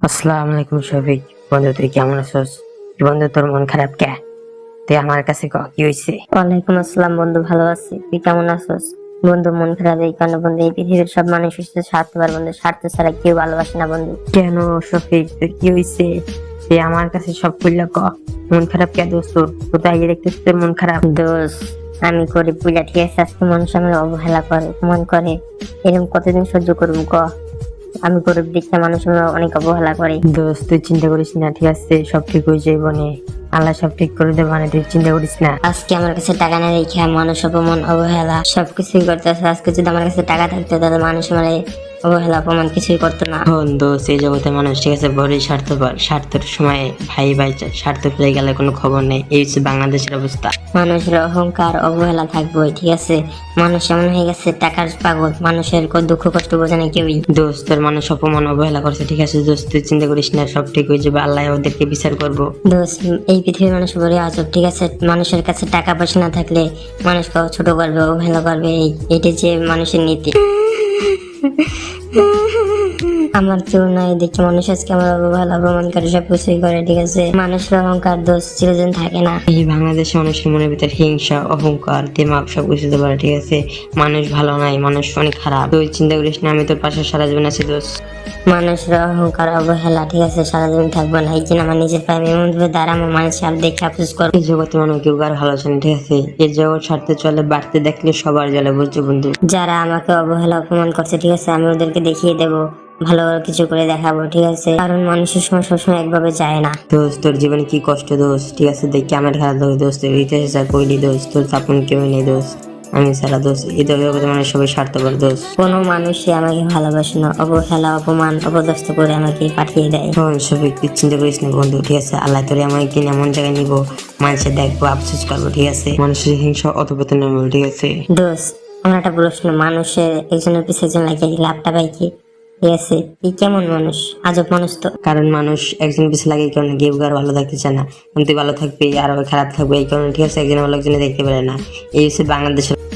আসসালামু আলাইকুম শফিক। বন্ধু তুই কেমন আছিস? বন্ধু তোর মন খারাপ কে? তুই আমার কাছে ক কি হইছে? ওয়ালাইকুম আসসালাম বন্ধু, ভালো আছি। তুই কেমন আছিস? বন্ধু, মন খারাপ এই কারণে বন্ধু, এই পৃথিবীর সব মানুষ হচ্ছে স্বার্থপর বন্ধু, স্বার্থ ছাড়া কেউ ভালোবাসে না বন্ধু। কেন শফিক, তোর কি হইছে? তুই আমার কাছে সব খুললা ক। মন খারাপ কে দোস্ত? তোর তো তাই দেখতেছিস তোর মন খারাপ। দোষ, আমি গরিব বুঝা ঠিক আছে, আজকে মানুষ আমার অবহেলা করে, অপমান করে, এরকম কতদিন সহ্য করবো ক? আমি গরিব দেখতে মানুষ আমার অনেক অবহেলা করে। দোস্ত তুই চিন্তা করিস না, ঠিক আছে? সব ঠিক হয়ে যাবে নে। আল্লাহ সব ঠিক করে দেবে, মানে তুই চিন্তা করিস না। আজকে আমার কাছে টাকা না রেখে মানুষ অপমান অবহেলা সবকিছুই করতেছে। আজকে যদি আমার কাছে টাকা থাকতো তাহলে মানুষ আমার অবহেলা অপমান কিছুই করতো না। এখন দোস্ত এই জগতে মানুষ ঠিক আছে বড়ই স্বার্থপর। স্বার্থের সময় ভাই ভাই স্বার্থ পেয়ে গেলে কোনো খবর নেই। এই হচ্ছে বাংলাদেশের অবস্থা। মানুষের অহংকার অবহেলা থাকবোই, ঠিক আছে? মানুষ এমন হয়ে গেছে টাকার পাগল, মানুষের দুঃখ কষ্ট বোঝে না কেউই। দোস্ত তোর মানুষ অপমান অবহেলা করছে, ঠিক আছে দোস্ত তুই চিন্তা করিস না, সব ঠিক হয়ে যাবে। আল্লাহ ওদেরকে বিচার করবো। দোস্ত, এই পৃথিবীর মানুষ বড় আজব, ঠিক আছে? মানুষের কাছে টাকা পয়সা না থাকলে মানুষকে ছোট করবে, অবহেলা করবে, এইটা যে মানুষের নীতি। আমার কেউ নাই দেখে মানুষ আজকে আমার অবহেলা অপমান করে সবকিছুই করে, ঠিক আছে? মানুষের অহংকার দোষ চিরদিন থাকে না। এই বাংলাদেশে মানুষের মনের ভিতর হিংসা অহংকার দিমাগ সবকিছু দিতে পারে, ঠিক আছে? মানুষ ভালো নাই, মানুষ অনেক খারাপ। তুই চিন্তা করিস না, আমি তোর পাশে সারা জীবন আছি দোস্ত। মানুষের অহংকার অবহেলা, ঠিক আছে, সারাদিন থাকবো না। এই যে আমার নিজের পায়ে এমন ভাবে দাঁড়াবো, মানুষ আর দেখে আফসোস করবো। এই জগতে মানুষ কেউ কারো ভালো আছে না, ঠিক আছে? এই জগৎ ছাড়তে চলে, বাড়তে দেখলে সবার জলে, বুঝছো বন্ধু? যারা আমাকে অবহেলা অপমান করছে, ঠিক আছে, আমি ওদেরকে দেখিয়ে দেবো, ভালো কিছু করে দেখাবো, ঠিক আছে? কারণ মানুষের সময় সবসময় একভাবে যায় না। দোস্ত তোর জীবনে কি কষ্ট দোস্ত, ঠিক আছে? দেখি আমার খারাপ লাগে দোস্ত, ইতিহাস কইলি দোস্ত, তোর আপন কেউ নেই দোস্ত, আমি ছাড়া দোস্ত। এই জগতে মানুষ সবাই স্বার্থপর দোস্ত। কোনো মানুষই আমাকে ভালোবাসে না, অবহেলা অপমান অপদস্থ করে আমাকে পাঠিয়ে দেয়। সবাই তুই চিন্তা করিস না বন্ধু, ঠিক আছে? আল্লাহ তোরে আমার কিনে এমন জায়গায় নিবো, মানুষের দেখবো, আফসোস করবো, ঠিক আছে? মানুষের হিংসা অতপতন নেবো, ঠিক আছে? দোস্ত, আমার একটা প্রশ্ন, মানুষের একজনের পিছনে একজন লাগিয়ে দিলে লাভটা পাই কি? ঠিক আছে, এই কেমন মানুষ? আজব মানুষ তো। কারণ মানুষ একজন পিছনে লাগে, এই কারণে কেউ আর ভালো থাকতে চায় না। কিন্তু তুই ভালো থাকবি আর আবার খারাপ থাকবে, এই কারণে, ঠিক আছে? একজন ভালো একজনে দেখতে পারে না। এই হচ্ছে বাংলাদেশের